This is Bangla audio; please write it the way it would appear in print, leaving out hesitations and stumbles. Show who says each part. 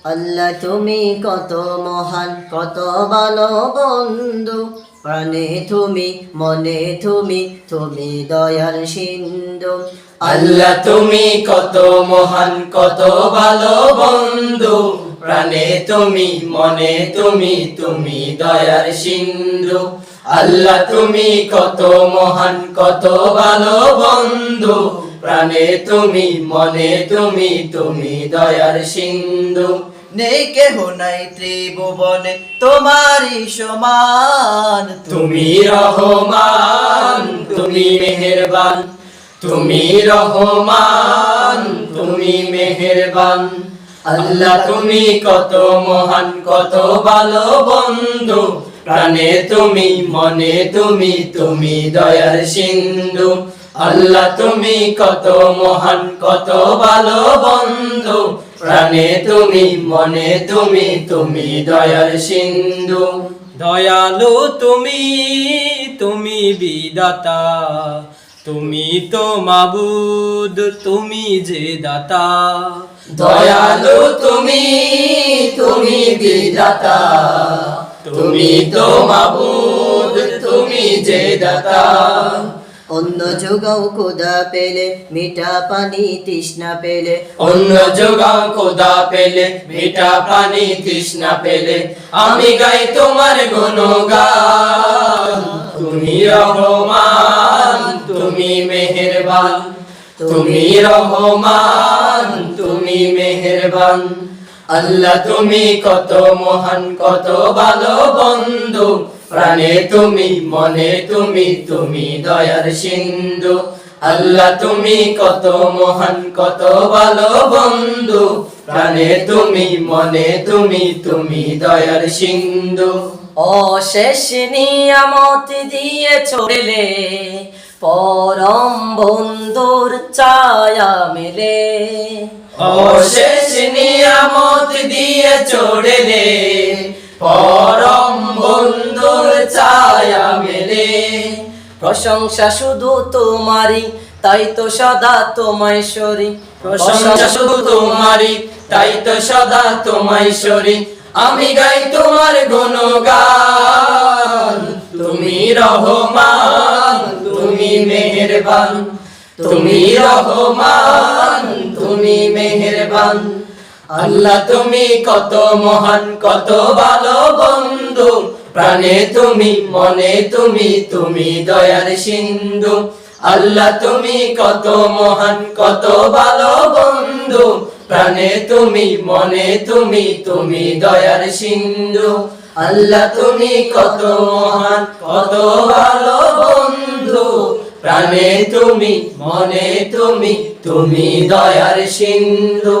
Speaker 1: আল্লাহ তুমি কত মহান, কত ভালো বন্ধু, প্রাণে তুমি, মনে তুমি, তুমি দয়ার সিন্ধু।
Speaker 2: আল্লাহ তুমি কত মহান, কত ভালো বন্ধু, প্রাণে তুমি, মনে তুমি, তুমি দয়ার সিন্ধু। আল্লাহ তুমি কত মহান, কত ভালো বন্ধু, প্রাণে তুমি, মনে তুমি, তুমি দয়ার সিন্ধু।
Speaker 3: নেই কেহ নাই ত্রিভুবনে তোমারই সমান,
Speaker 2: তুমি রহমান, তুমি মেহেরবান, তুমি রহমান, তুমি মেহেরবান। আল্লাহ তুমি কত মহান, কত ভালো বন্ধু, প্রাণে তুমি, মনে তুমি, তুমি দয়ার সিন্ধু। আল্লাহ তুমি কত মহান, কত ভালো বন্ধু, প্রাণে তুমি, মনে তুমি, তুমি দয়ার সিন্ধু।
Speaker 4: দয়ালু তুমি, তুমি বিদাতা, তুমি তো মাবুদ, তুমি যে দাতা।
Speaker 2: দয়ালু তুমি, তুমি বিধাতা, তুমি তো মাবুদ, তুমি যে দাতা।
Speaker 1: অন্য যোগাও খোদা পেলে, মিঠা পানি তৃষ্ণা পেলে,
Speaker 2: অন্য যোগাও খোদা পেলে, মিঠা পানি তৃষ্ণা পেলে, আমি গাই তোমার গুণগান। তুমি রহমান, তুমি মেহেরবান, তুমি রহমান, তুমি মেহেরবান। আল্লাহ তুমি কত মহান, কত ভালো বন্ধু, প্রাণে তুমি, মনে তুমি, তুমি দয়ার সিন্ধু। আল্লাহ তুমি কত মহান, কত ভালো বন্ধু, প্রাণে তুমি, মনে তুমি, তুমি দয়ার সিন্ধু।
Speaker 1: অশেষ নিয়ামত দিয়ে চলে, পরম বন্ধুর ছায়া মেলে।
Speaker 2: অশেষ নিয়ামত দিয়ে চড়লে, পরম বন্ধুর ছায়া মেলে।
Speaker 1: প্রশংসা শুধু তোমারই, তাই তো সদা তোমায় সরি।
Speaker 2: প্রশংসা শুধু তোমারই, তাই তো সদা তোমায় সরি। আমি গাই তোমার গুণগান। তুমি রহমান, তুমি মেহেরবান, তুমি রহমান, তুমি মেহেরবান। আল্লাহ তুমি কত মহান, কত ভালো বন্ধু, প্রাণে তুমি, মনে তুমি, তুমি দয়ার সিন্ধু। আল্লাহ তুমি কত মহান, কত ভালো বন্ধু, প্রাণে তুমি, মনে তুমি, তুমি দয়ার সিন্ধু। আল্লাহ তুমি কত মহান, কত ভালো বন্ধু, প্রাণে তুমি, মনে তুমি, তুমি দয়ার সিন্ধু।